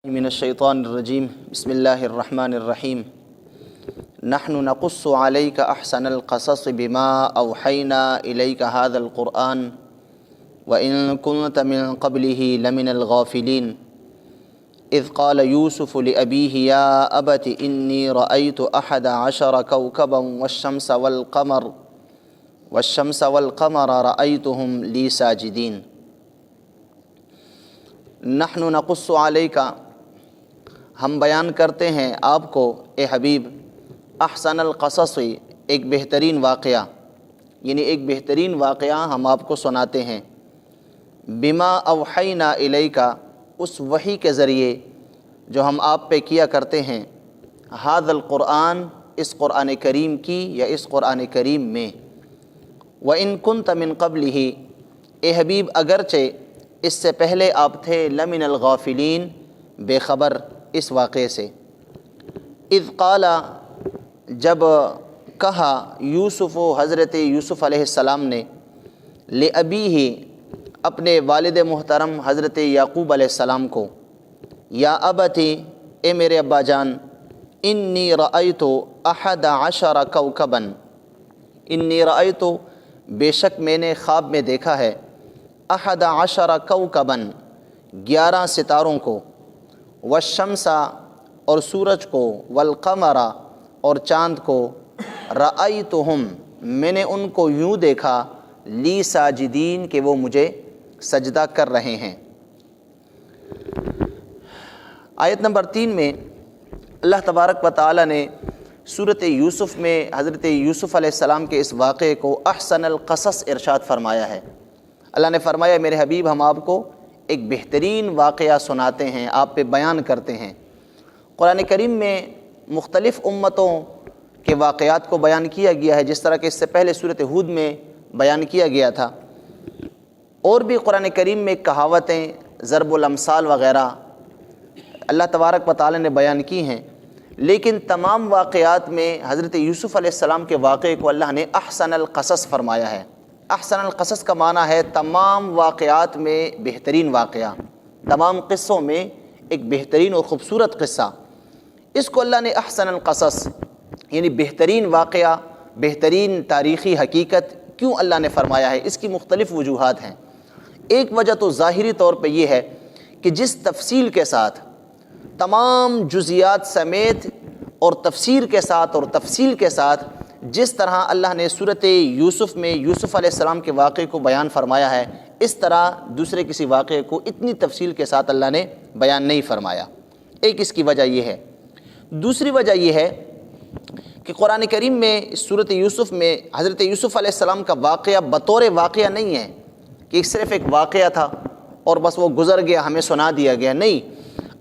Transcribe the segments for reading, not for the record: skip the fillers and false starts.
من الشیطان الرجیم بسم اللہ الرحمن الرحیم نحن نقص علیک احسن القصص بما اوحینا الیک هذا القرآن وإن كنت من قبله لمن الغافلین اذ قال یوسف لأبیہ یا ابت انی رأیت 11 کوکبا والشمس والقمر رأیتهم لی ساجدین۔ نحن نقص علیک، ہم بیان کرتے ہیں آپ کو اے حبیب، احسن القصص، ایک بہترین واقعہ، یعنی ایک بہترین واقعہ ہم آپ کو سناتے ہیں، بما اوحینا الیک، اس وحی کے ذریعے جو ہم آپ پہ کیا کرتے ہیں، ھذا القرآن، اس قرآن کریم کی یا اس قرآن کریم میں، وَإِن كُنْتَ مِن قَبْلِهِ، اے حبیب اگرچہ اس سے پہلے آپ تھے لمن الغافلین، بے خبر اس واقعے سے۔ اذ قال، جب کہا یوسف، حضرت یوسف علیہ السلام نے، لأبیہ، اپنے والد محترم حضرت یعقوب علیہ السلام کو، یا ابتی، اے میرے ابا جان، انی رأیت 11 کوکبا، انی رأیت، بے شک میں نے خواب میں دیکھا ہے، 11 کوکبا، 11 ستاروں کو، والشمس، اور سورج کو، والقمر، اور چاند کو، رأیتہم، میں نے ان کو یوں دیکھا، لی ساجدین، کہ وہ مجھے سجدہ کر رہے ہیں۔ آیت نمبر 3 میں اللہ تبارک و تعالی نے سورۃ یوسف میں حضرت یوسف علیہ السلام کے اس واقعے کو احسن القصص ارشاد فرمایا ہے۔ اللہ نے فرمایا میرے حبیب، ہم آپ کو ایک بہترین واقعہ سناتے ہیں، آپ پہ بیان کرتے ہیں۔ قرآن کریم میں مختلف امتوں کے واقعات کو بیان کیا گیا ہے، جس طرح کہ اس سے پہلے سورۃ ہود میں بیان کیا گیا تھا، اور بھی قرآن کریم میں کہاوتیں، ضرب الامثال وغیرہ اللہ تبارک و تعالی نے بیان کی ہیں، لیکن تمام واقعات میں حضرت یوسف علیہ السلام کے واقعے کو اللہ نے احسن القصص فرمایا ہے۔ احسن القصص کا معنی ہے تمام واقعات میں بہترین واقعہ، تمام قصوں میں ایک بہترین اور خوبصورت قصہ، اس کو اللہ نے احسن القصص، یعنی بہترین واقعہ، بہترین تاریخی حقیقت کیوں اللہ نے فرمایا ہے؟ اس کی مختلف وجوہات ہیں۔ ایک وجہ تو ظاہری طور پہ یہ ہے کہ جس تفصیل کے ساتھ، تمام جزیات سمیت اور تفسیر کے ساتھ اور تفصیل کے ساتھ جس طرح اللہ نے سورۃ یوسف میں یوسف علیہ السلام کے واقعے کو بیان فرمایا ہے، اس طرح دوسرے کسی واقعے کو اتنی تفصیل کے ساتھ اللہ نے بیان نہیں فرمایا۔ ایک اس کی وجہ یہ ہے۔ دوسری وجہ یہ ہے کہ قرآن کریم میں سورۃ یوسف میں حضرت یوسف علیہ السلام کا واقعہ بطور واقعہ نہیں ہے کہ صرف ایک واقعہ تھا اور بس وہ گزر گیا، ہمیں سنا دیا گیا، نہیں۔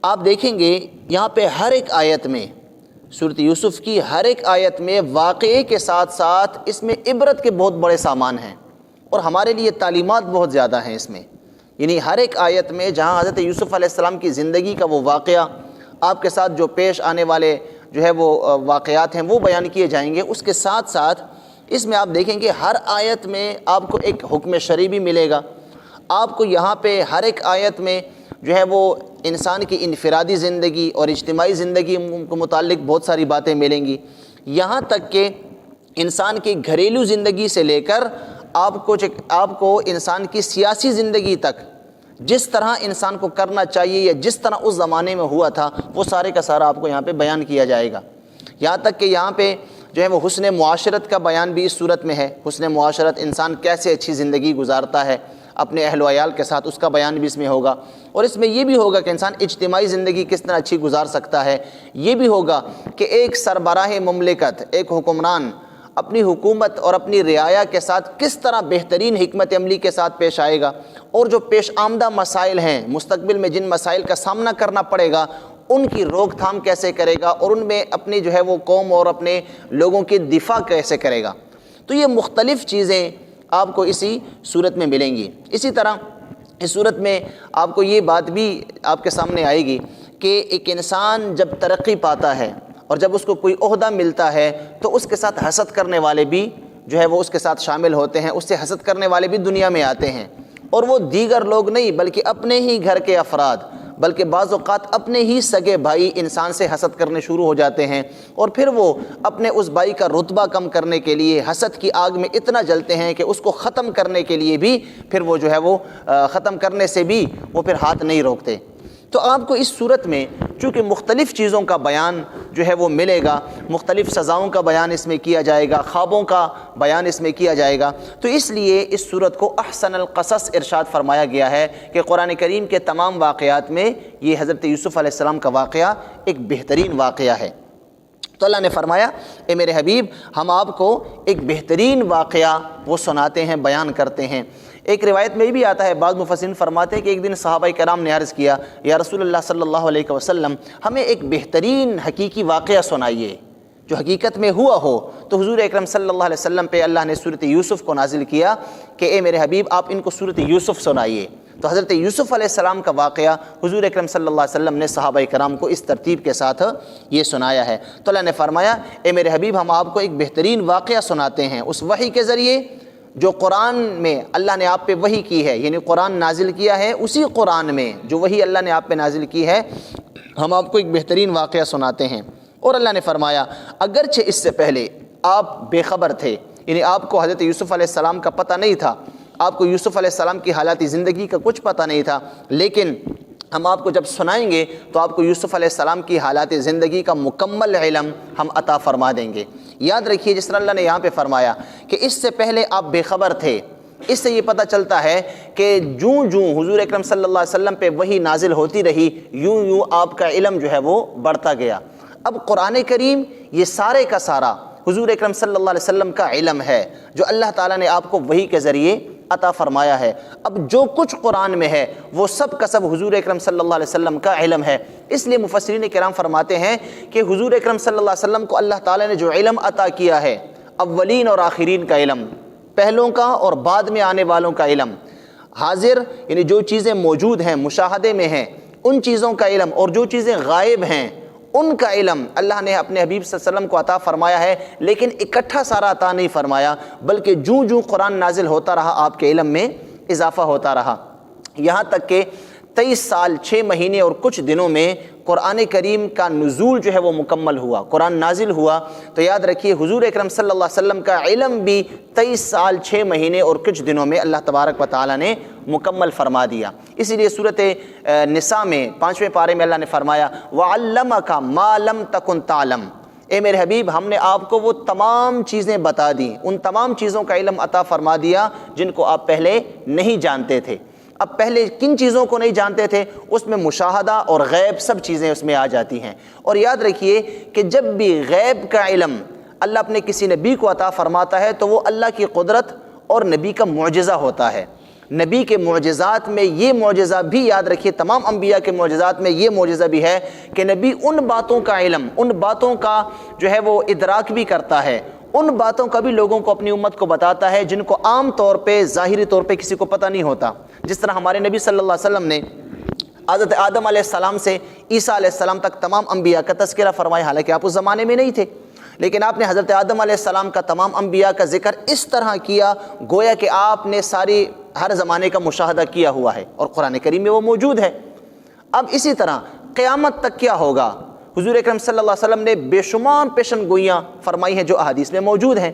آپ دیکھیں گے یہاں پہ ہر ایک آیت میں، سورۃ یوسف کی ہر ایک آیت میں واقعے کے ساتھ ساتھ اس میں عبرت کے بہت بڑے سامان ہیں، اور ہمارے لیے تعلیمات بہت زیادہ ہیں اس میں۔ یعنی ہر ایک آیت میں جہاں حضرت یوسف علیہ السلام کی زندگی کا وہ واقعہ، آپ کے ساتھ جو پیش آنے والے جو ہے وہ واقعات ہیں وہ بیان کیے جائیں گے، اس کے ساتھ ساتھ اس میں آپ دیکھیں کہ ہر آیت میں آپ کو ایک حکم شرعی بھی ملے گا۔ آپ کو یہاں پہ ہر ایک آیت میں جو ہے وہ انسان کی انفرادی زندگی اور اجتماعی زندگی کو متعلق بہت ساری باتیں ملیں گی، یہاں تک کہ انسان کی گھریلو زندگی سے لے کر آپ کو انسان کی سیاسی زندگی تک جس طرح انسان کو کرنا چاہیے یا جس طرح اس زمانے میں ہوا تھا، وہ سارے کا سارا آپ کو یہاں پہ بیان کیا جائے گا۔ یہاں تک کہ یہاں پہ جو ہے وہ حسن معاشرت کا بیان بھی اس صورت میں ہے۔ حسن معاشرت، انسان کیسے اچھی زندگی گزارتا ہے اپنے اہل و عیال کے ساتھ، اس کا بیان بھی اس میں ہوگا، اور اس میں یہ بھی ہوگا کہ انسان اجتماعی زندگی کس طرح اچھی گزار سکتا ہے۔ یہ بھی ہوگا کہ ایک سربراہ مملکت، ایک حکمران اپنی حکومت اور اپنی رعایا کے ساتھ کس طرح بہترین حکمت عملی کے ساتھ پیش آئے گا، اور جو پیش آمدہ مسائل ہیں، مستقبل میں جن مسائل کا سامنا کرنا پڑے گا، ان کی روک تھام کیسے کرے گا، اور ان میں اپنی جو ہے وہ قوم اور اپنے لوگوں کی دفاع کیسے کرے گا۔ تو یہ مختلف چیزیں آپ کو اسی صورت میں ملیں گی۔ اسی طرح اس صورت میں آپ کو یہ بات بھی آپ کے سامنے آئے گی کہ ایک انسان جب ترقی پاتا ہے اور جب اس کو کوئی عہدہ ملتا ہے تو اس کے ساتھ حسد کرنے والے بھی جو ہے وہ اس کے ساتھ شامل ہوتے ہیں، اس سے حسد کرنے والے بھی دنیا میں آتے ہیں، اور وہ دیگر لوگ نہیں بلکہ اپنے ہی گھر کے افراد، بلکہ بعض اوقات اپنے ہی سگے بھائی انسان سے حسد کرنے شروع ہو جاتے ہیں، اور پھر وہ اپنے اس بھائی کا رتبہ کم کرنے کے لیے حسد کی آگ میں اتنا جلتے ہیں کہ اس کو ختم کرنے کے لیے بھی پھر وہ جو ہے وہ ختم کرنے سے بھی وہ پھر ہاتھ نہیں روکتے۔ تو آپ کو اس صورت میں چونکہ مختلف چیزوں کا بیان جو ہے وہ ملے گا، مختلف سزاؤں کا بیان اس میں کیا جائے گا، خوابوں کا بیان اس میں کیا جائے گا، تو اس لیے اس صورت کو احسن القصص ارشاد فرمایا گیا ہے کہ قرآن کریم کے تمام واقعات میں یہ حضرت یوسف علیہ السلام کا واقعہ ایک بہترین واقعہ ہے۔ تو اللہ نے فرمایا اے میرے حبیب ہم آپ کو ایک بہترین واقعہ وہ سناتے ہیں، بیان کرتے ہیں۔ ایک روایت میں بھی آتا ہے، بعض مفسرین فرماتے ہیں کہ ایک دن صحابہ کرام نے عرض کیا یا رسول اللہ صلی اللہ علیہ وسلم ہمیں ایک بہترین حقیقی واقعہ سنائیے جو حقیقت میں ہوا ہو۔ تو حضور اکرم صلی اللہ علیہ وسلم پہ اللہ نے سورۃ یوسف کو نازل کیا کہ اے میرے حبیب آپ ان کو سورۃ یوسف سنائیے۔ تو حضرت یوسف علیہ السلام کا واقعہ حضور اکرم صلی اللہ علیہ وسلم نے صحابہ کرام کو اس ترتیب کے ساتھ یہ سنایا ہے۔ تو اللہ نے فرمایا اے میرے حبیب ہم آپ کو ایک بہترین واقعہ سناتے ہیں اس وحی کے ذریعے جو قرآن میں اللہ نے آپ پہ وحی کی ہے، یعنی قرآن نازل کیا ہے، اسی قرآن میں جو وحی اللہ نے آپ پہ نازل کی ہے ہم آپ کو ایک بہترین واقعہ سناتے ہیں۔ اور اللہ نے فرمایا اگرچہ اس سے پہلے آپ بے خبر تھے، یعنی آپ کو حضرت یوسف علیہ السلام کا پتہ نہیں تھا، آپ کو یوسف علیہ السلام کی حالات زندگی کا کچھ پتہ نہیں تھا، لیکن ہم آپ کو جب سنائیں گے تو آپ کو یوسف علیہ السلام کی حالات زندگی کا مکمل علم ہم عطا فرما دیں گے۔ یاد رکھیے جس طرح اللہ نے یہاں پہ فرمایا کہ اس سے پہلے آپ بے خبر تھے، اس سے یہ پتہ چلتا ہے کہ جوں حضور اکرم صلی اللہ علیہ وسلم پہ وحی نازل ہوتی رہی یوں آپ کا علم جو ہے وہ بڑھتا گیا۔ اب قرآن کریم یہ سارے کا سارا حضور اکرم صلی اللہ علیہ وسلم کا علم ہے جو اللہ تعالیٰ نے آپ کو وحی کے ذریعے عطا فرمایا ہے۔ اب جو کچھ قرآن میں ہے وہ سب کا سب حضور اکرم صلی اللہ علیہ وسلم کا علم ہے۔ اس لیے مفسرین کرام فرماتے ہیں کہ حضور اکرم صلی اللہ علیہ وسلم کو اللہ تعالیٰ نے جو علم عطا کیا ہے، اولین اور آخرین کا علم، پہلوں کا اور بعد میں آنے والوں کا علم، حاضر یعنی جو چیزیں موجود ہیں مشاہدے میں ہیں ان چیزوں کا علم، اور جو چیزیں غائب ہیں ان کا علم اللہ نے اپنے حبیب صلی اللہ علیہ وسلم کو عطا فرمایا ہے، لیکن اکٹھا سارا عطا نہیں فرمایا، بلکہ جوں قرآن نازل ہوتا رہا آپ کے علم میں اضافہ ہوتا رہا، یہاں تک کہ 23 سال 6 مہینے اور کچھ دنوں میں قرآن کریم کا نزول جو ہے وہ مکمل ہوا، قرآن نازل ہوا۔ تو یاد رکھیے حضور اکرم صلی اللہ علیہ وسلم کا علم بھی 23 سال 6 مہینے اور کچھ دنوں میں اللہ تبارک و تعالیٰ نے مکمل فرما دیا۔ اسی لیے سورۃ نساء میں 5ویں پارے میں اللہ نے فرمایا وَعَلَّمَكَ مَا لَمْ تَكُنْ تَعْلَمْ، اے میرے حبیب ہم نے آپ کو وہ تمام چیزیں بتا دیں، ان تمام چیزوں کا علم عطا فرما دیا جن کو آپ پہلے نہیں جانتے تھے۔ اب پہلے کن چیزوں کو نہیں جانتے تھے اس میں مشاہدہ اور غیب سب چیزیں اس میں آ جاتی ہیں۔ اور یاد رکھیے کہ جب بھی غیب کا علم اللہ اپنے کسی نبی کو عطا فرماتا ہے تو وہ اللہ کی قدرت اور نبی کا معجزہ ہوتا ہے۔ نبی کے معجزات میں یہ معجزہ بھی یاد رکھیے، تمام انبیاء کے معجزات میں یہ معجزہ بھی ہے کہ نبی ان باتوں کا علم، ان باتوں کا جو ہے وہ ادراک بھی کرتا ہے، ان باتوں کا بھی لوگوں کو اپنی امت کو بتاتا ہے جن کو عام طور پہ ظاہری طور پہ کسی کو پتہ نہیں ہوتا۔ جس طرح ہمارے نبی صلی اللہ علیہ وسلم نے حضرت آدم علیہ السلام سے عیسیٰ علیہ السلام تک تمام انبیاء کا تذکرہ فرمایا، حالانکہ آپ اس زمانے میں نہیں تھے، لیکن آپ نے حضرت آدم علیہ السلام کا تمام انبیاء کا ذکر اس طرح کیا گویا کہ آپ نے ساری ہر زمانے کا مشاہدہ کیا ہوا ہے اور قرآن کریم میں وہ موجود ہے۔ اب اسی طرح قیامت تک کیا ہوگا، حضور اکرم صلی اللہ علیہ وسلم نے بے شمار پیشن گوئیاں فرمائی ہیں جو احادیث میں موجود ہیں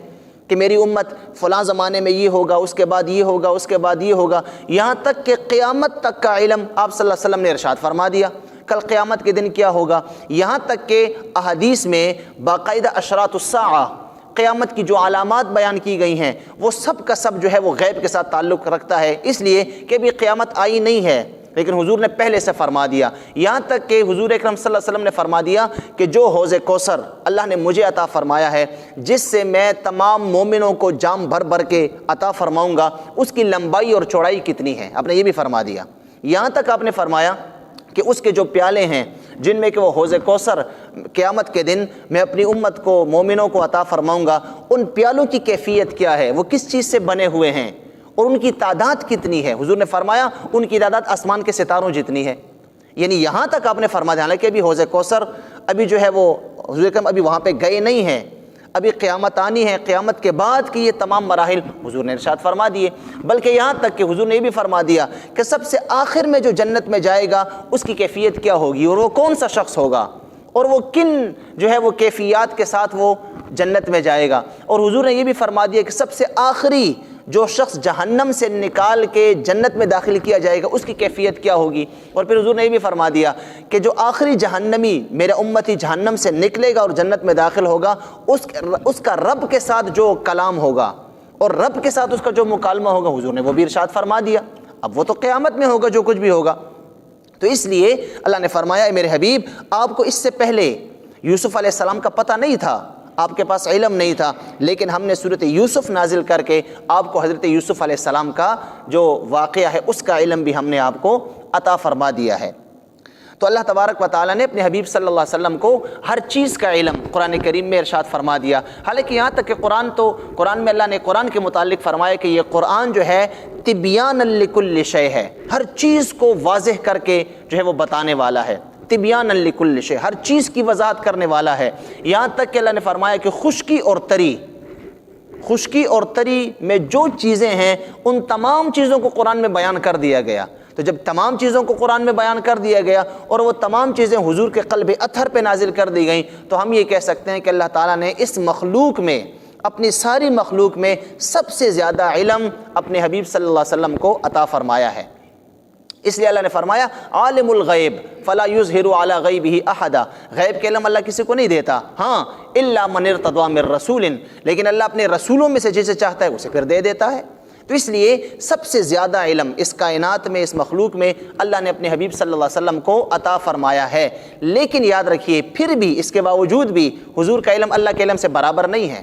کہ میری امت فلاں زمانے میں یہ ہوگا، اس کے بعد یہ ہوگا، اس کے بعد یہ ہوگا، یہاں تک کہ قیامت تک کا علم آپ صلی اللہ علیہ وسلم نے ارشاد فرما دیا کل قیامت کے دن کیا ہوگا، یہاں تک کہ احادیث میں باقاعدہ اشراط الساعہ قیامت کی جو علامات بیان کی گئی ہیں وہ سب کا سب جو ہے وہ غیب کے ساتھ تعلق رکھتا ہے، اس لیے کہ ابھی قیامت آئی نہیں ہے لیکن حضور نے پہلے سے فرما دیا۔ یہاں تک کہ حضور اکرم صلی اللہ علیہ وسلم نے فرما دیا کہ جو حوض کوثر اللہ نے مجھے عطا فرمایا ہے جس سے میں تمام مومنوں کو جام بھر بھر کے عطا فرماؤں گا، اس کی لمبائی اور چوڑائی کتنی ہے، آپ نے یہ بھی فرما دیا۔ یہاں تک آپ نے فرمایا کہ اس کے جو پیالے ہیں جن میں کہ وہ حوض کوثر قیامت کے دن میں اپنی امت کو مومنوں کو عطا فرماؤں گا، ان پیالوں کی کیفیت کیا ہے، وہ کس چیز سے بنے ہوئے ہیں اور ان کی تعداد کتنی ہے۔ حضور نے فرمایا ان کی تعداد آسمان کے ستاروں جتنی ہے، یعنی یہاں تک آپ نے فرما دیا، حالانکہ ابھی حوض کوثر ابھی جو ہے وہ حضور اکرم ابھی وہاں پہ گئے نہیں ہیں، ابھی قیامت آنی ہے، قیامت کے بعد کی یہ تمام مراحل حضور نے ارشاد فرما دیے، بلکہ یہاں تک کہ حضور نے یہ بھی فرما دیا کہ سب سے آخر میں جو جنت میں جائے گا اس کی کیفیت کیا ہوگی، اور وہ کون سا شخص ہوگا، اور وہ کن جو ہے وہ کیفیات کے ساتھ وہ جنت میں جائے گا۔ اور حضور نے یہ بھی فرما دیا کہ سب سے آخری جو شخص جہنم سے نکال کے جنت میں داخل کیا جائے گا اس کی کیفیت کیا ہوگی۔ اور پھر حضور نے یہ بھی فرما دیا کہ جو آخری جہنمی میرا امتی جہنم سے نکلے گا اور جنت میں داخل ہوگا، اس کا رب کے ساتھ جو کلام ہوگا اور رب کے ساتھ اس کا جو مکالمہ ہوگا، حضور نے وہ بھی ارشاد فرما دیا۔ اب وہ تو قیامت میں ہوگا جو کچھ بھی ہوگا۔ تو اس لیے اللہ نے فرمایا، اے میرے حبیب، آپ کو اس سے پہلے یوسف علیہ السلام کا پتہ نہیں تھا، آپ کے پاس علم نہیں تھا، لیکن ہم نے سورۃ یوسف نازل کر کے آپ کو حضرت یوسف علیہ السلام کا جو واقعہ ہے اس کا علم بھی ہم نے آپ کو عطا فرما دیا ہے۔ تو اللہ تبارک و تعالیٰ نے اپنے حبیب صلی اللہ علیہ وسلم کو ہر چیز کا علم قرآن کریم میں ارشاد فرما دیا۔ حالانکہ یہاں تک کہ قرآن میں اللہ نے قرآن کے متعلق فرمایا کہ یہ قرآن جو ہے تبیان لکل شیء ہے، ہر چیز کو واضح کر کے جو ہے وہ بتانے والا ہے، تبیان لکل شیء، ہر چیز کی وضاحت کرنے والا ہے۔ یہاں تک کہ اللہ نے فرمایا کہ خشکی اور تری میں جو چیزیں ہیں ان تمام چیزوں کو قرآن میں بیان کر دیا گیا۔ تو جب تمام چیزوں کو قرآن میں بیان کر دیا گیا اور وہ تمام چیزیں حضور کے قلب اطہر پہ نازل کر دی گئیں، تو ہم یہ کہہ سکتے ہیں کہ اللہ تعالیٰ نے اس مخلوق میں، اپنی ساری مخلوق میں سب سے زیادہ علم اپنے حبیب صلی اللہ علیہ وسلم کو عطا فرمایا ہے۔ اس لیے اللہ نے فرمایا عالم الغیب فلا یظہر علی غیبہ احدا، غیب کے علم اللہ کسی کو نہیں دیتا، ہاں الا من ارتضی من رسول، لیکن اللہ اپنے رسولوں میں سے جسے چاہتا ہے اسے پھر دے دیتا ہے۔ تو اس لیے سب سے زیادہ علم اس کائنات میں، اس مخلوق میں اللہ نے اپنے حبیب صلی اللہ علیہ وسلم کو عطا فرمایا ہے۔ لیکن یاد رکھیے پھر بھی اس کے باوجود بھی حضور کا علم اللہ کے علم سے برابر نہیں ہے،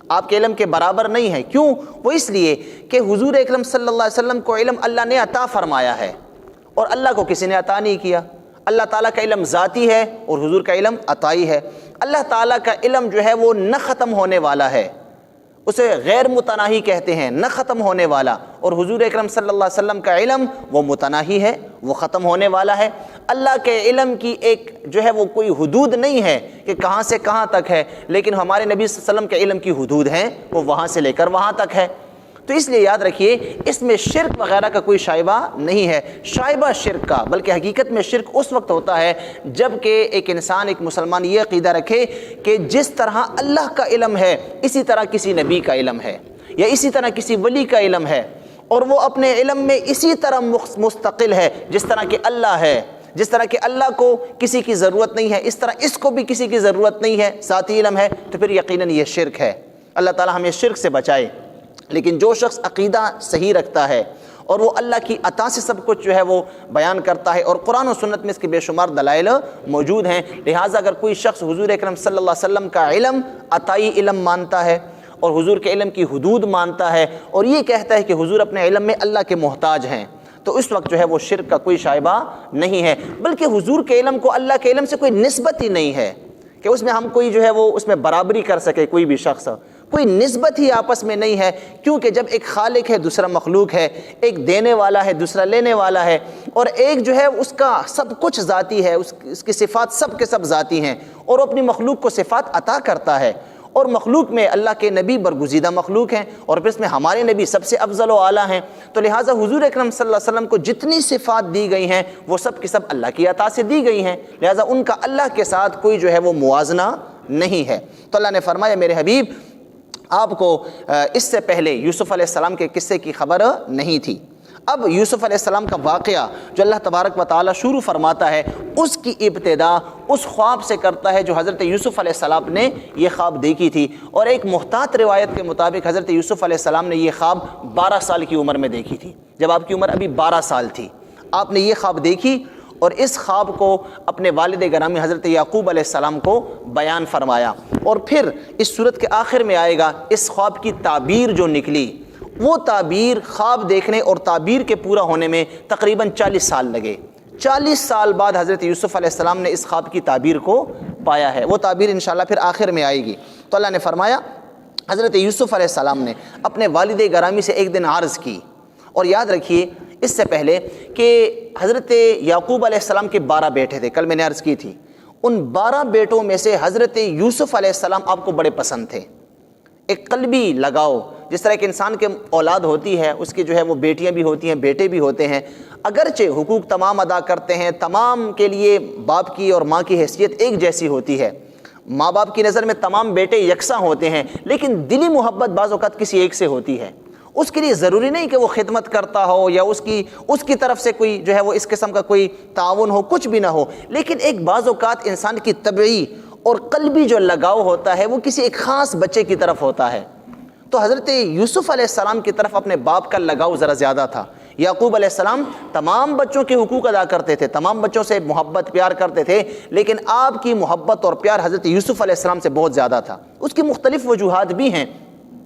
آپ کے علم کے برابر نہیں ہے۔ کیوں؟ وہ اس لیے کہ حضور اکرم صلی اللہ علیہ وسلم کو علم اللہ نے عطا فرمایا ہے اور اللہ کو کسی نے عطا نہیں کیا۔ اللہ تعالیٰ کا علم ذاتی ہے اور حضور کا علم عطائی ہے۔ اللہ تعالیٰ کا علم جو ہے وہ نہ ختم ہونے والا ہے، اسے غیر متناہی کہتے ہیں، نہ ختم ہونے والا، اور حضور اکرم صلی اللہ علیہ وسلم کا علم وہ متناہی ہے، وہ ختم ہونے والا ہے۔ اللہ کے علم کی ایک جو ہے وہ کوئی حدود نہیں ہے کہ کہاں سے کہاں تک ہے، لیکن ہمارے نبی صلی اللہ علیہ وسلم کے علم کی حدود ہیں، وہ وہاں سے لے کر وہاں تک ہے۔ تو اس لیے یاد رکھیے اس میں شرک وغیرہ کا کوئی شائبہ نہیں ہے، شائبہ شرک کا، بلکہ حقیقت میں شرک اس وقت ہوتا ہے جب کہ ایک انسان، ایک مسلمان یہ عقیدہ رکھے کہ جس طرح اللہ کا علم ہے اسی طرح کسی نبی کا علم ہے، یا اسی طرح کسی ولی کا علم ہے، اور وہ اپنے علم میں اسی طرح مستقل ہے جس طرح کہ اللہ ہے۔ جس طرح کہ اللہ کو کسی کی ضرورت نہیں ہے اس طرح اس کو بھی کسی کی ضرورت نہیں ہے، ذاتی علم ہے، تو پھر یقیناً یہ شرک ہے۔ اللہ تعالیٰ ہمیں شرک سے بچائے۔ لیکن جو شخص عقیدہ صحیح رکھتا ہے اور وہ اللہ کی عطا سے سب کچھ جو ہے وہ بیان کرتا ہے، اور قرآن و سنت میں اس کے بے شمار دلائل موجود ہیں، لہٰذا اگر کوئی شخص حضور اکرم صلی اللہ علیہ وسلم کا علم عطائی علم مانتا ہے اور حضور کے علم کی حدود مانتا ہے اور یہ کہتا ہے کہ حضور اپنے علم میں اللہ کے محتاج ہیں، تو اس وقت جو ہے وہ شرک کا کوئی شائبہ نہیں ہے، بلکہ حضور کے علم کو اللہ کے علم سے کوئی نسبت ہی نہیں ہے کہ اس میں ہم کوئی جو ہے وہ اس میں برابری کر سکے، کوئی بھی شخص کوئی نسبت ہی آپس میں نہیں ہے، کیونکہ جب ایک خالق ہے دوسرا مخلوق ہے، ایک دینے والا ہے دوسرا لینے والا ہے، اور ایک جو ہے اس کا سب کچھ ذاتی ہے، اس کی صفات سب کے سب ذاتی ہیں، اور وہ اپنی مخلوق کو صفات عطا کرتا ہے، اور مخلوق میں اللہ کے نبی برگزیدہ مخلوق ہیں اور پھر اس میں ہمارے نبی سب سے افضل و اعلیٰ ہیں، تو لہٰذا حضور اکرم صلی اللہ علیہ وسلم کو جتنی صفات دی گئی ہیں وہ سب کی سب اللہ کی عطا سے دی گئی ہیں، لہٰذا ان کا اللہ کے ساتھ کوئی جو ہے وہ موازنہ نہیں ہے۔ تو اللہ نے فرمایا میرے حبیب آپ کو اس سے پہلے یوسف علیہ السلام کے قصے کی خبر نہیں تھی۔ اب یوسف علیہ السلام کا واقعہ جو اللہ تبارک و تعالیٰ شروع فرماتا ہے اس کی ابتدا اس خواب سے کرتا ہے جو حضرت یوسف علیہ السلام نے یہ خواب دیکھی تھی، اور ایک محتاط روایت کے مطابق حضرت یوسف علیہ السلام نے یہ خواب 12 سال کی عمر میں دیکھی تھی، جب آپ کی عمر ابھی 12 سال تھی آپ نے یہ خواب دیکھی، اور اس خواب کو اپنے والد گرامی حضرت یعقوب علیہ السلام کو بیان فرمایا، اور پھر اس صورت کے آخر میں آئے گا اس خواب کی تعبیر جو نکلی، وہ تعبیر خواب دیکھنے اور تعبیر کے پورا ہونے میں تقریباً 40 سال لگے۔ 40 سال بعد حضرت یوسف علیہ السلام نے اس خواب کی تعبیر کو پایا ہے، وہ تعبیر انشاءاللہ پھر آخر میں آئے گی۔ تو اللہ نے فرمایا حضرت یوسف علیہ السلام نے اپنے والد گرامی سے ایک دن عرض کی، اور یاد رکھیے اس سے پہلے کہ حضرت یعقوب علیہ السلام کے 12 بیٹے تھے، کل میں نے عرض کی تھی، ان 12 بیٹوں میں سے حضرت یوسف علیہ السلام آپ کو بڑے پسند تھے۔ ایک قلبی لگاؤ، جس طرح کہ انسان کے اولاد ہوتی ہے، اس کی جو ہے وہ بیٹیاں بھی ہوتی ہیں، بیٹے بھی ہوتے ہیں، اگرچہ حقوق تمام ادا کرتے ہیں، تمام کے لیے باپ کی اور ماں کی حیثیت ایک جیسی ہوتی ہے، ماں باپ کی نظر میں تمام بیٹے یکساں ہوتے ہیں، لیکن دلی محبت بعض اوقات کسی ایک سے ہوتی ہے۔ اس کے لیے ضروری نہیں کہ وہ خدمت کرتا ہو یا اس کی طرف سے کوئی جو ہے وہ اس قسم کا کوئی تعاون ہو، کچھ بھی نہ ہو، لیکن ایک بعض اوقات انسان کی طبعی اور قلبی جو لگاؤ ہوتا ہے وہ کسی ایک خاص بچے کی طرف ہوتا ہے۔ تو حضرت یوسف علیہ السلام کی طرف اپنے باپ کا لگاؤ ذرا زیادہ تھا۔ یعقوب علیہ السلام تمام بچوں کے حقوق ادا کرتے تھے، تمام بچوں سے محبت پیار کرتے تھے، لیکن آپ کی محبت اور پیار حضرت یوسف علیہ السلام سے بہت زیادہ تھا۔ اس کی مختلف وجوہات بھی ہیں،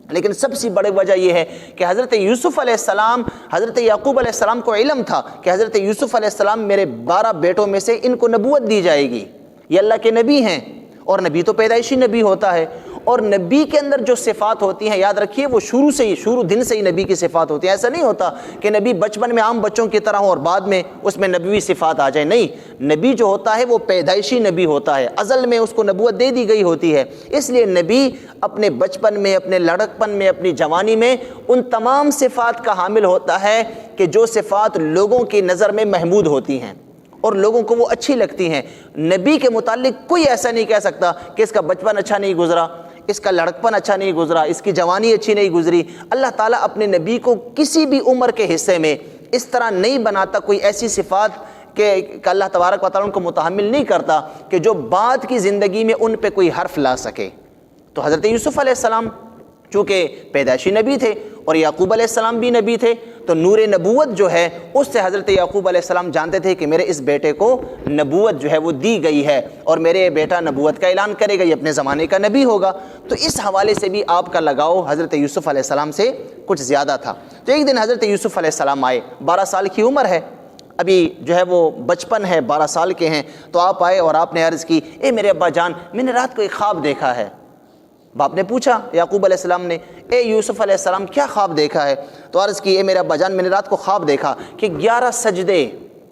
لیکن سب سے بڑی وجہ یہ ہے کہ حضرت یوسف علیہ السلام، حضرت یعقوب علیہ السلام کو علم تھا کہ حضرت یوسف علیہ السلام میرے 12 بیٹوں میں سے ان کو نبوت دی جائے گی، یہ اللہ کے نبی ہیں، اور نبی تو پیدائشی نبی ہوتا ہے، اور نبی کے اندر جو صفات ہوتی ہیں یاد رکھیے وہ شروع دن سے ہی نبی کی صفات ہوتی ہیں۔ ایسا نہیں ہوتا کہ نبی بچپن میں عام بچوں کی طرح ہو اور بعد میں اس میں نبوی صفات آ جائیں، نہیں، نبی جو ہوتا ہے وہ پیدائشی نبی ہوتا ہے، ازل میں اس کو نبوت دے دی گئی ہوتی ہے۔ اس لیے نبی اپنے بچپن میں، اپنے لڑکپن میں، اپنی جوانی میں ان تمام صفات کا حامل ہوتا ہے کہ جو صفات لوگوں کی نظر میں محمود ہوتی ہیں اور لوگوں کو وہ اچھی لگتی ہیں۔ نبی کے متعلق کوئی ایسا نہیں کہہ سکتا کہ اس کا بچپن اچھا نہیں گزرا، اس کا لڑکپن اچھا نہیں گزرا، اس کی جوانی اچھی نہیں گزری۔ اللہ تعالیٰ اپنے نبی کو کسی بھی عمر کے حصے میں اس طرح نہیں بناتا، کوئی ایسی صفات کہ اللہ تبارک و تعالیٰ ان کو متحمل نہیں کرتا کہ جو بعد کی زندگی میں ان پہ کوئی حرف لا سکے۔ تو حضرت یوسف علیہ السلام چونکہ پیدائشی نبی تھے اور یعقوب علیہ السلام بھی نبی تھے، تو نور نبوت جو ہے اس سے حضرت یعقوب علیہ السلام جانتے تھے کہ میرے اس بیٹے کو نبوت جو ہے وہ دی گئی ہے اور میرے بیٹا نبوت کا اعلان کرے گا، یہ اپنے زمانے کا نبی ہوگا۔ تو اس حوالے سے بھی آپ کا لگاؤ حضرت یوسف علیہ السلام سے کچھ زیادہ تھا۔ تو ایک دن حضرت یوسف علیہ السلام آئے، 12 سال کی عمر ہے، ابھی جو ہے وہ بچپن ہے، 12 سال کے ہیں، تو آپ آئے اور آپ نے عرض کی، اے میرے ابا جان، میں نے رات کو ایک خواب دیکھا ہے۔ باپ نے پوچھا یعقوب علیہ السلام نے، اے یوسف علیہ السلام کیا خواب دیکھا ہے؟ تو عرض کی، اے میرے ابا جان، میں نے رات کو خواب دیکھا کہ 11 سجدے،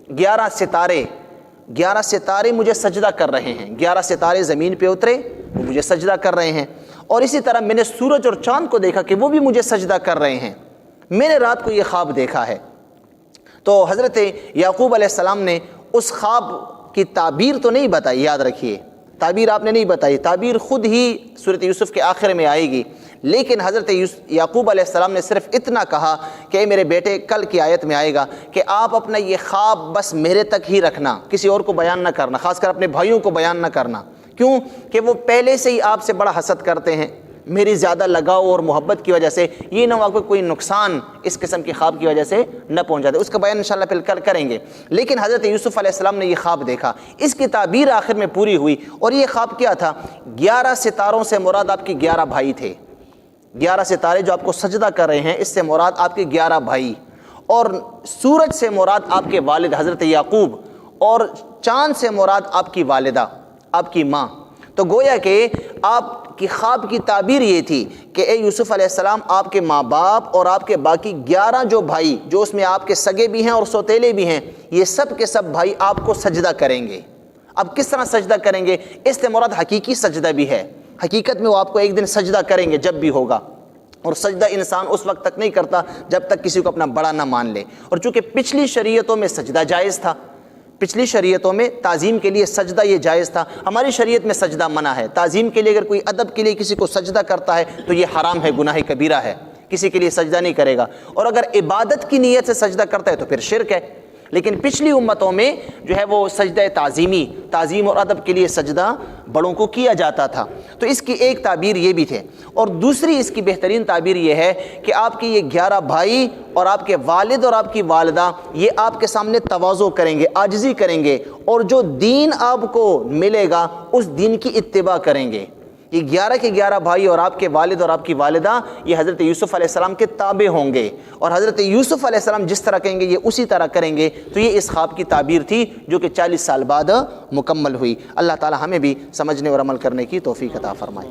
11 ستارے مجھے سجدہ کر رہے ہیں، 11 ستارے زمین پہ اترے، وہ مجھے سجدہ کر رہے ہیں، اور اسی طرح میں نے سورج اور چاند کو دیکھا کہ وہ بھی مجھے سجدہ کر رہے ہیں، میں نے رات کو یہ خواب دیکھا ہے۔ تو حضرت یعقوب علیہ السلام نے اس خواب کی تعبیر تو نہیں بتائی، یاد رکھیے تعبیر آپ نے نہیں بتائی، تعبیر خود ہی سورۃ یوسف کے آخر میں آئے گی، لیکن حضرت یعقوب علیہ السلام نے صرف اتنا کہا کہ اے میرے بیٹے، کل کی آیت میں آئے گا کہ آپ اپنا یہ خواب بس میرے تک ہی رکھنا، کسی اور کو بیان نہ کرنا، خاص کر اپنے بھائیوں کو بیان نہ کرنا۔ کیوں کہ وہ پہلے سے ہی آپ سے بڑا حسد کرتے ہیں، میری زیادہ لگاؤ اور محبت کی وجہ سے یہ نہ ہوا کوئی نقصان اس قسم کے خواب کی وجہ سے نہ پہنچ جاتے۔ اس کا بیان انشاءاللہ پھر کل کریں گے، لیکن حضرت یوسف علیہ السلام نے یہ خواب دیکھا، اس کی تعبیر آخر میں پوری ہوئی، اور یہ خواب کیا تھا؟ 11 ستاروں سے مراد آپ کے 11 بھائی تھے، 11 ستارے جو آپ کو سجدہ کر رہے ہیں اس سے مراد آپ کے 11 بھائی، اور سورج سے مراد آپ کے والد حضرت یعقوب، اور چاند سے مراد آپ کی والدہ، آپ کی ماں۔ تو گویا کہ آپ کی خواب کی تعبیر یہ تھی کہ اے یوسف علیہ السلام، آپ کے ماں باپ اور آپ کے باقی 11 جو بھائی، جو اس میں آپ کے سگے بھی ہیں اور سوتیلے بھی ہیں، یہ سب کے سب بھائی آپ کو سجدہ کریں گے۔ اب کس طرح سجدہ کریں گے؟ اس سے مراد حقیقی سجدہ بھی ہے، حقیقت میں وہ آپ کو ایک دن سجدہ کریں گے جب بھی ہوگا، اور سجدہ انسان اس وقت تک نہیں کرتا جب تک کسی کو اپنا بڑا نہ مان لے۔ اور چونکہ پچھلی شریعتوں میں سجدہ جائز تھا، پچھلی شریعتوں میں تعظیم کے لیے سجدہ یہ جائز تھا، ہماری شریعت میں سجدہ منع ہے۔ تعظیم کے لیے اگر کوئی ادب کے لیے کسی کو سجدہ کرتا ہے تو یہ حرام ہے، گناہ کبیرہ ہے، کسی کے لیے سجدہ نہیں کرے گا، اور اگر عبادت کی نیت سے سجدہ کرتا ہے تو پھر شرک ہے۔ لیکن پچھلی امتوں میں جو ہے وہ سجدہ تعظیم اور ادب کے لیے سجدہ بڑوں کو کیا جاتا تھا۔ تو اس کی ایک تعبیر یہ بھی تھے، اور دوسری اس کی بہترین تعبیر یہ ہے کہ آپ کے یہ 11 بھائی اور آپ کے والد اور آپ کی والدہ یہ آپ کے سامنے تواضع کریں گے، عاجزی کریں گے، اور جو دین آپ کو ملے گا اس دین کی اتباع کریں گے۔ یہ 11 کے 11 بھائی اور آپ کے والد اور آپ کی والدہ یہ حضرت یوسف علیہ السلام کے تابع ہوں گے، اور حضرت یوسف علیہ السلام جس طرح کہیں گے یہ اسی طرح کریں گے۔ تو یہ اس خواب کی تعبیر تھی جو کہ 40 سال بعد مکمل ہوئی۔ اللہ تعالی ہمیں بھی سمجھنے اور عمل کرنے کی توفیق عطا فرمائے۔